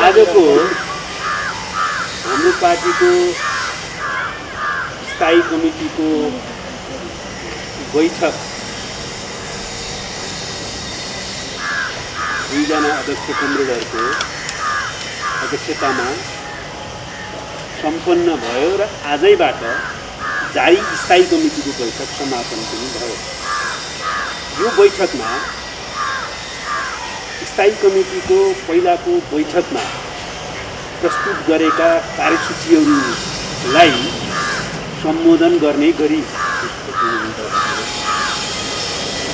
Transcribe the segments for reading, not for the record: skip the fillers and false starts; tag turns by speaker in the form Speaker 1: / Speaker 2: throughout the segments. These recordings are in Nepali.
Speaker 1: आजको हाम्रो पार्टीको स्थायी कमिटीको बैठक दुईजना अध्यक्ष कमरेडहरूको अध्यक्षतामा सम्पन्न भयो र आजैबाट जारी स्थायी कमिटीको बैठक समापन पनि भयो। यो बैठकमा स्थायी कमिटीको पहिलाको बैठकमा प्रस्तुत गरेका कार्यसूचीहरूलाई सम्बोधन गर्ने गरी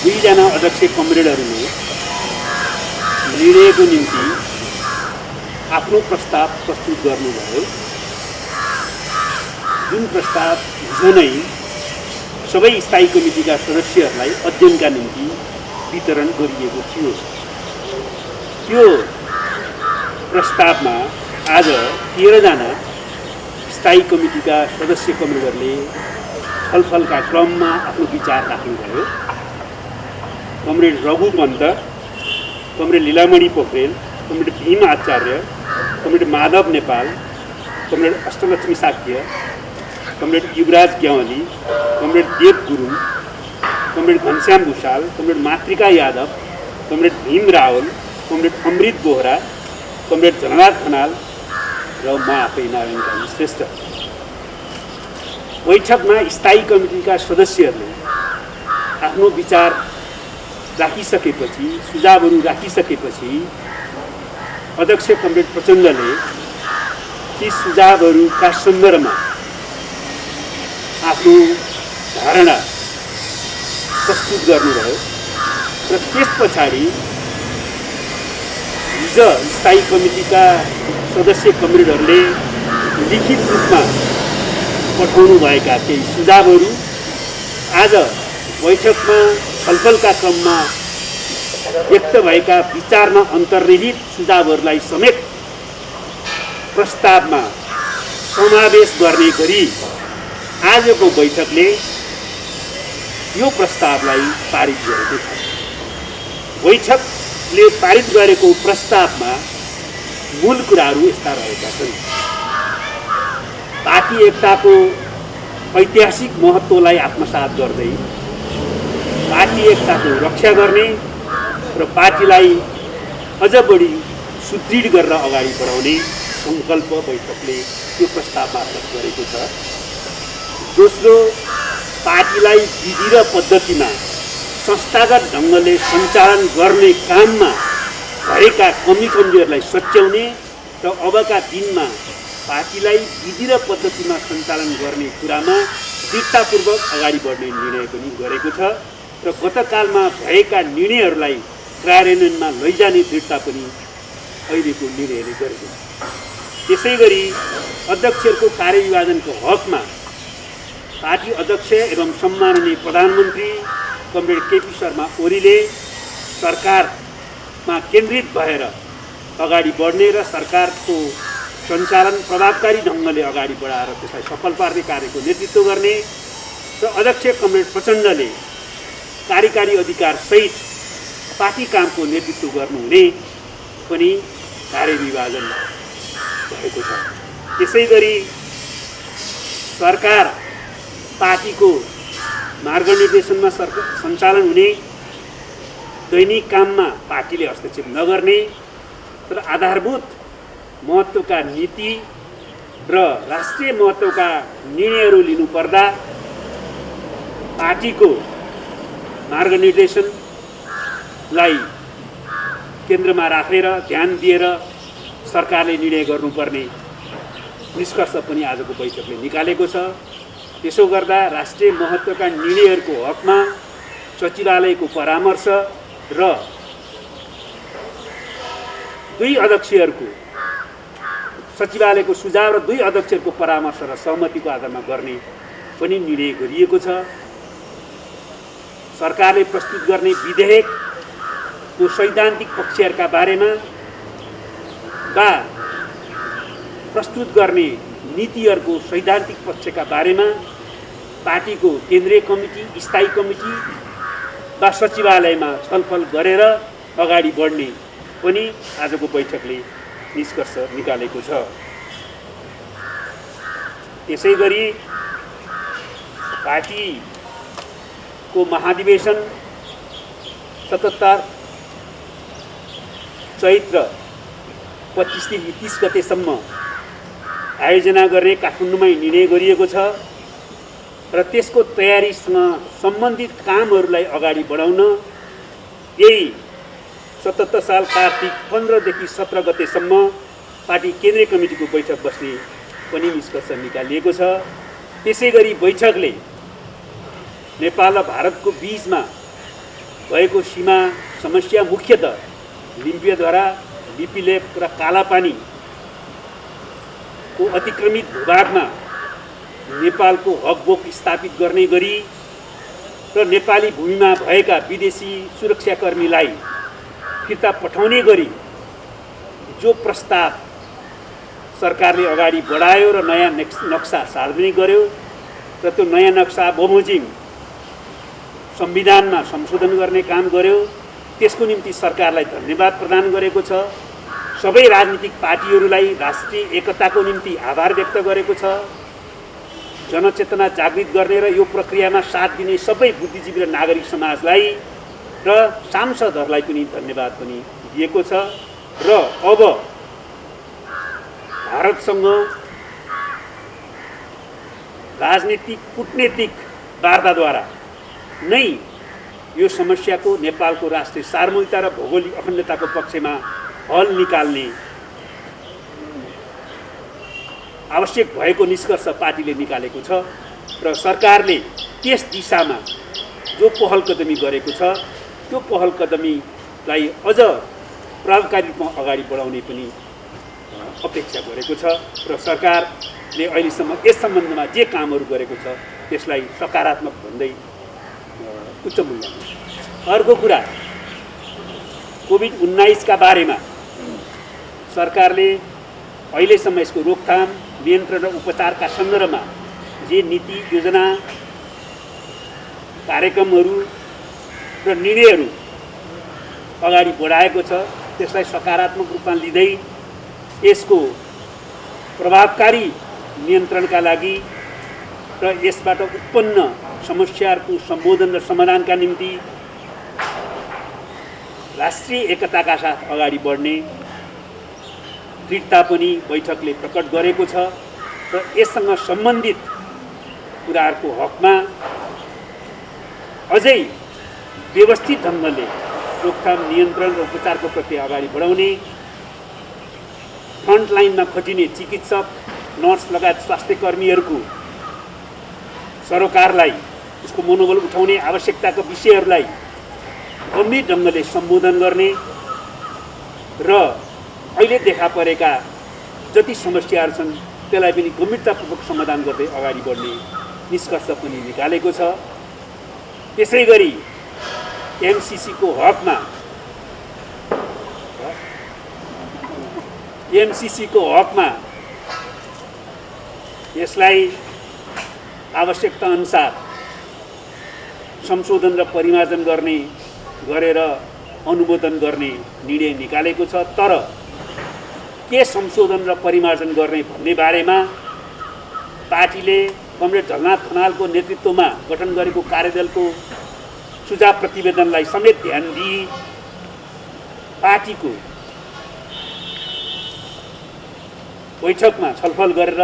Speaker 1: दुईजना अध्यक्ष कमरेडहरूले निर्णयको निम्ति आफ्नो प्रस्ताव प्रस्तुत गर्नुभयो, जुन प्रस्ताव हिजो नै सबै स्थायी कमिटीका सदस्यहरूलाई अध्ययनका निम्ति वितरण गरिएको थियो। त्यो प्रस्तावमा आज 13 जना स्थायी कमिटीका सदस्य कमरेडहरूले छलफलका क्रममा आफ्नो विचार राख्नुभयो। Comrade Raghu Pant, comrade Leelamani Pokharel, comrade Bhim Acharya, comrade Madhav Nepal, comrade Ashtalakshmi Shakya, comrade Yuvraj Gyawali, comrade Dev Gurung, comrade Ghanshyam Bhusal, comrade Matrika Yadav, comrade Bhim Rawal, comrade Amrit Bohara, comrade Jananath Khanal र म आफै नारायण कामी श्रेष्ठ। बैठकमा स्थायी कमिटीका सदस्यहरूले आफ्नो विचार राखिसकेपछि, सुझावहरू राखिसकेपछि अध्यक्ष कमरेड प्रचण्डले ती सुझावहरूका सन्दर्भमा आफ्नो धारणा प्रस्तुत गर्नुभयो र त्यस पछाडि हिजो स्थायी कमिटीका सदस्य कमरेडहरूले लिखित रूपमा पठाउनुभएका केही सुझावहरू आज बैठकमा छलफलका क्रममा व्यक्त भएका विचारमा अन्तर्निहित सुझावहरूलाई समेत प्रस्तावमा समावेश गर्ने गरी आजको बैठकले यो प्रस्तावलाई पारित गरेको छ। बैठकले पारित गरेको प्रस्तावमा मूल कुराहरू यस्ता रहेका छन्। पार्टी एकताको ऐतिहासिक महत्त्वलाई आत्मसात गर्दै पार्टी एकताको रक्षा गर्ने र पार्टीलाई अझ बढी सुदृढ गरेर अगाडि बढाउने सङ्कल्प बैठकले त्यो प्रस्ताव मार्फत गरेको छ। दोस्रो, पार्टीलाई विधि र पद्धतिमा संस्थागत ढङ्गले सञ्चालन गर्ने काममा भएका कमी कमजोरीलाई सच्याउने र अबका दिनमा पार्टीलाई विधि र पद्धतिमा सञ्चालन गर्ने कुरामा दृढतापूर्वक अगाडि बढ्ने निर्णय पनि गरेको छ र गतकालमा भएका निर्णयहरूलाई कार्यान्वयनमा लैजाने दृढता पनि अहिलेको निर्णयले गरेको छ। त्यसै गरी अध्यक्षहरूको कार्यविभाजनको हकमा पार्टी अध्यक्ष एवं सम्माननीय प्रधानमन्त्री कमरेड केपी शर्मा ओलीले सरकारमा केन्द्रित भएर अगाडि बढ्ने र सरकारको सञ्चालन प्रभावकारी ढङ्गले अगाडि बढाएर त्यसलाई सफल पार्ने कार्यको नेतृत्व गर्ने र अध्यक्ष कमरेड प्रचण्डले कार्यकारी अधिकारसहित पार्टी कामको नेतृत्व गर्नुहुने पनि कार्यविभाजन भएको छ। त्यसै गरी सरकार पार्टीको मार्गनिर्देशनमा सञ्चालन हुने दैनिक काममा पार्टीले हस्तक्षेप नगर्ने तर आधारभूत महत्त्वका नीति र राष्ट्रिय महत्त्वका निर्णयहरू लिनुपर्दा पार्टीको मार्गनिर्देशनलाई केन्द्रमा राखेर ध्यान दिएर सरकारले निर्णय गर्नुपर्ने निष्कर्ष पनि आजको बैठकले निकालेको छ। त्यसो गर्दा राष्ट्रिय महत्त्वका निर्णयहरूको हकमा सचिवालयको परामर्श र दुई अध्यक्षहरूको सचिवालयको सुझाव र दुई अध्यक्षहरूको परामर्श र सहमतिको आधारमा गर्ने पनि निर्णय गरिएको छ। सरकारले प्रस्तुत गर्ने विधेयकको सैद्धान्तिक पक्षहरूका बारेमा वा प्रस्तुत गर्ने नीतिहरूको सैद्धान्तिक पक्षका बारेमा पार्टीको केन्द्रीय कमिटी, स्थायी कमिटी वा सचिवालयमा छलफल गरेर अगाडि बढ्ने पनि आजको बैठकले निष्कर्ष निकालेको छ। त्यसै गरी पार्टीको महाधिवेशन 77 चैत्र 25 देखि 30 गतेसम्म आयोजना गर्ने काठमाडौँमै निर्णय गरिएको छ र त्यसको तयारीसँग सम्बन्धित कामहरूलाई अगाडि बढाउन यही 77 साल कार्तिक 15 देखि 17 गतेसम्म पार्टी केन्द्रीय कमिटीको बैठक बस्ने पनि निष्कर्ष निकालिएको छ। त्यसै गरी बैठकले नेपाल र भारतको बीचमा भएको सीमा समस्या मुख्यतः लिम्पियाद्वारा लिपिलेप र कालापानीको अतिक्रमित भूभागमा नेपालको हकबोक स्थापित गर्ने गरी र नेपाली भूमिमा भएका विदेशी सुरक्षाकर्मीलाई फिर्ता पठाउने गरी जो प्रस्ताव सरकारले अगाडि बढायो र नयाँ नक्सा सार्वजनिक गर्यो र त्यो नयाँ नक्सा बमोजिम संविधानमा संशोधन गर्ने काम गर्यो, त्यसको निम्ति सरकारलाई धन्यवाद प्रदान गरेको छ। सबै राजनीतिक पार्टीहरूलाई राष्ट्रिय एकताको निम्ति आभार व्यक्त गरेको छ। जनचेतना जागृत गर्ने र यो प्रक्रियामा साथ दिने सबै बुद्धिजीवी र नागरिक समाजलाई र सांसदहरूलाई पनि धन्यवाद पनि दिएको छ र अब भारतसँग राजनीतिक कूटनीतिक वार्ताद्वारा नै यो समस्याको नेपालको राष्ट्रिय सार्वभौमिकता र भौगोलिक अखण्डताको पक्षमा हल निकाल्ने आवश्यक भएको निष्कर्ष पार्टीले निकालेको छ र सरकारले त्यस दिशामा जो पहल कदमी गरेको छ त्यो पहल कदमीलाई अझ प्रभावकारी रूपमा अगाडि बढाउने पनि अपेक्षा गरेको छ र सरकारले अहिलेसम्म यस सम्बन्धमा जे कामहरू गरेको छ त्यसलाई सकारात्मक भन्दै उच्च मूल्य। अर्को कुरा कोभिड-19 का बारेमा सरकारले अहिलेसम्म यसको रोकथाम, नियन्त्रण र उपचारका सन्दर्भमा जे नीति योजना कार्यक्रमहरू र निर्णयहरू अगाडि बढाएको छ त्यसलाई सकारात्मक रूपमा लिँदै यसको प्रभावकारी नियन्त्रणका लागि र यसबाट उत्पन्न समस्याहरूको सम्बोधन र समाधानका निम्ति राष्ट्रिय एकताका साथ अगाडि बढ्ने दृढता पनि बैठकले प्रकट गरेको छ र यससँग सम्बन्धित कुराहरूको हकमा अझै व्यवस्थित ढङ्गले रोकथाम, नियन्त्रण र उपचारको प्रक्रिया अगाडि बढाउने, फ्रन्टलाइनमा खटिने चिकित्सक, नर्स लगायत स्वास्थ्य कर्मीहरूको सरोकारलाई उसको मनोबल उठाउने आवश्यकताका विषयहरूलाई गम्भीर ढङ्गले सम्बोधन गर्ने र अहिले देखा परेका जति समस्याहरू छन् त्यसलाई पनि गम्भीरतापूर्वक समाधान गर्दै अगाडि बढ्ने निष्कर्ष पनि निकालेको छ। त्यसै गरी एमसीसीको हकमा यसलाई आवश्यकता अनुसार संशोधन र परिमार्जन गरेर अनुमोदन गर्ने निर्णय निकालेको छ। तर के संशोधन र परिमार्जन गर्ने भन्ने बारेमा पार्टीले कमरेड झलनाथ खनालको नेतृत्वमा गठन गरेको कार्यदलको सुझाव प्रतिवेदनलाई समेत ध्यान दिई पार्टीको बैठकमा छलफल गरेर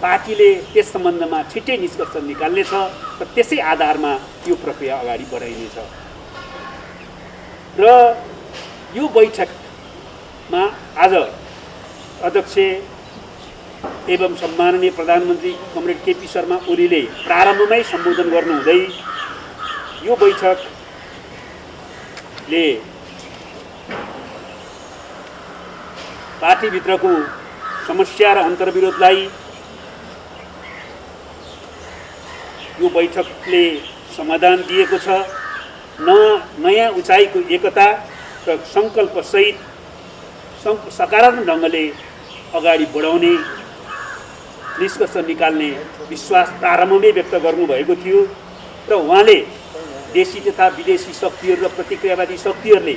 Speaker 1: पार्टीले त्यस सम्बन्धमा छिट्टै निष्कर्ष निकाल्नेछ र त्यसै आधारमा यो प्रक्रिया अगाडि बढाइनेछ। र यो बैठकमा आज अध्यक्ष एवं सम्माननीय प्रधानमन्त्री कमरेड केपी शर्मा ओलीले प्रारम्भमै सम्बोधन गर्नुहुँदै यो बैठकले पार्टीभित्रको समस्या र अन्तर्विरोधलाई यो बैठकले समाधान दिएको छ। नयाँ उचाइको एकता र सङ्कल्पसहित सकारात्मक ढङ्गले अगाडि बढाउने निष्कर्ष निकाल्ने विश्वास प्रारम्भमै व्यक्त गर्नुभएको थियो र उहाँले देशी तथा विदेशी शक्तिहरू र प्रतिक्रियावादी शक्तिहरूले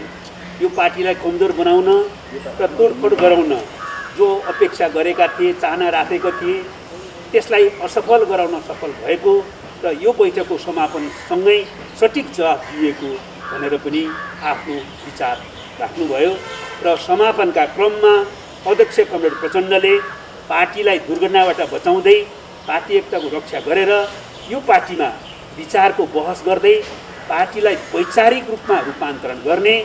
Speaker 1: यो पार्टीलाई कमजोर बनाउन र तोडफोड गराउन जो अपेक्षा गरेका थिए, चाहना राखेका थिए, त्यसलाई असफल गराउन सफल भएको र यो बैठकको समापनसँगै सठिक जवाफ दिएको भनेर पनि आफ्नो विचार राख्नुभयो र समापनका क्रममा अध्यक्ष कमरेड प्रचण्डले पार्टीलाई दुर्घटनाबाट बचाउँदै पार्टी एकताको रक्षा गरेर यो पार्टीमा विचारको बहस गर्दै पार्टीलाई वैचारिक रूपमा रूपान्तरण गर्ने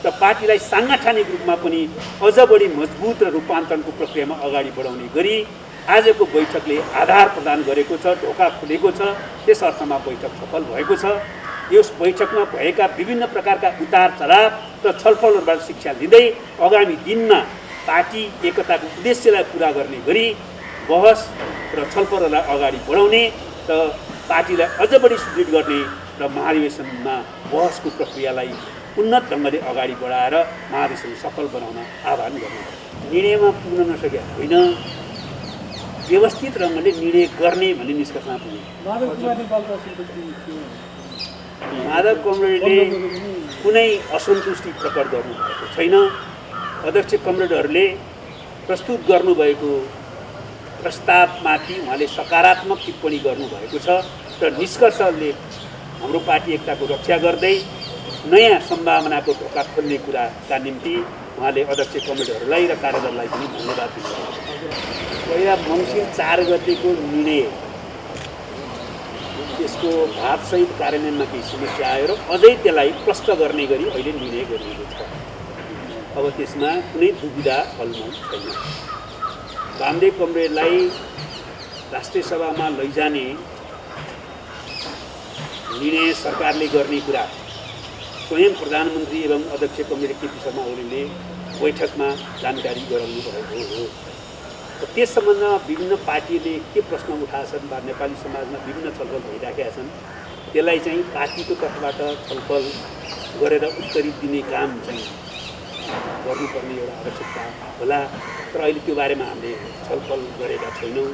Speaker 1: र पार्टीलाई साङ्गठनिक रूपमा पनि अझ बढी मजबुत र रूपान्तरणको प्रक्रियामा अगाडि बढाउने गरी आजको बैठकले आधार प्रदान गरेको छ, ढोका खुलेको छ। त्यस अर्थमा बैठक सफल भएको छ। यस बैठकमा भएका विभिन्न प्रकारका उतार चढाव र छलफलहरूबाट शिक्षा लिँदै आगामी दिनमा पार्टी एकताको उद्देश्यलाई पुरा गर्ने गरी बहस र छलफललाई अगाडि बढाउने र पार्टीलाई अझ बढी सुदृढ गर्ने र महाधिवेशनमा बहसको प्रक्रियालाई उन्नत ढङ्गले अगाडि बढाएर महाधिवेशन सफल बनाउन आह्वान गर्नु। निर्णयमा पुग्न नसके होइन, व्यवस्थित ढङ्गले निर्णय गर्ने भन्ने निष्कर्षमा पुग्यो। माधव कमरेडले कुनै असन्तुष्टि प्रकट गर्नुभएको छैन। अध्यक्ष कमरेडहरूले प्रस्तुत गर्नुभएको प्रस्तावमाथि उहाँले सकारात्मक टिप्पणी गर्नुभएको छ र निष्कर्षले हाम्रो पार्टी एकताको रक्षा गर्दै नयाँ सम्भावनाको ढोका खोल्ने कुराका निम्ति उहाँले अध्यक्ष कमरेडहरूलाई र कार्यदललाई पनि धन्यवाद दिनुभएको छ। पहिला मङ्सिर 4 गतेको निर्णय त्यसको भावसहित कार्यान्वयनमा केही समस्या आयो र अझै त्यसलाई प्रष्ट गर्ने गरी अहिले निर्णय गरिएको छ। अब त्यसमा कुनै दुविधा फलमल छैन। वामदेव कमरेडलाई राष्ट्रिय सभामा लैजाने निर्णय सरकारले गर्ने कुरा स्वयं प्रधानमन्त्री एवं अध्यक्ष कमरेड केपी शर्मा ओलीले बैठकमा जानकारी गराउनु भएको हो। त्यस सम्बन्धमा विभिन्न पार्टीले के प्रश्न उठाएछन् वा नेपाली समाजमा विभिन्न छलफल भइराखेका छन्, त्यसलाई चाहिँ पार्टीको तर्फबाट छलफल गरेर उत्तरी दिने काम चाहिँ गर्नुपर्ने एउटा आवश्यकता होला। तर अहिले त्यो बारेमा हामीले छलफल गरेका छैनौँ।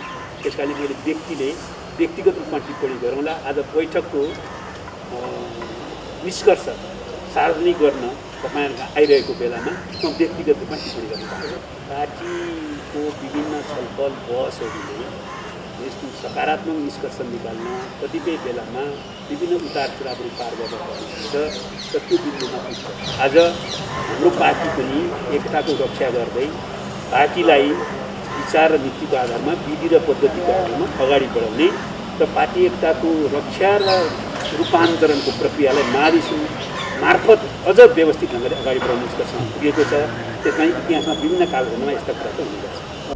Speaker 1: त्यस कारणले मैले व्यक्तिगत रूपमा टिप्पणी गरौँला। आज बैठकको निष्कर्ष सार्वजनिक गर्न तपाईँहरूका आइरहेको बेलामा म व्यक्तिगत रूपमा टिप्पणी गर्न चाहन्छु। पार्टीको विभिन्न छलफल बहसहरूले यसको सकारात्मक निष्कर्ष निकाल्न कतिपय बेलामा विभिन्न उतार चढावहरू पार गर्न पर्छ र त्यो बिन्दुमा पुग्छ। आज हाम्रो पार्टी पनि एकताको रक्षा गर्दै पार्टीलाई विचार र नीतिको आधारमा विधि र पद्धतिको आधारमा अगाडि बढाउने र पार्टी एकताको रक्षा र रूपान्तरणको प्रक्रियालाई महाधिवेशन मार्फत अझ व्यवस्थित ढङ्गले अगाडि बढाउने निष्कर्षमा पुगेको छ। त्यसमा इतिहासमा विभिन्न कालखण्डमा यस्ता कुरा त हुने गर्छ।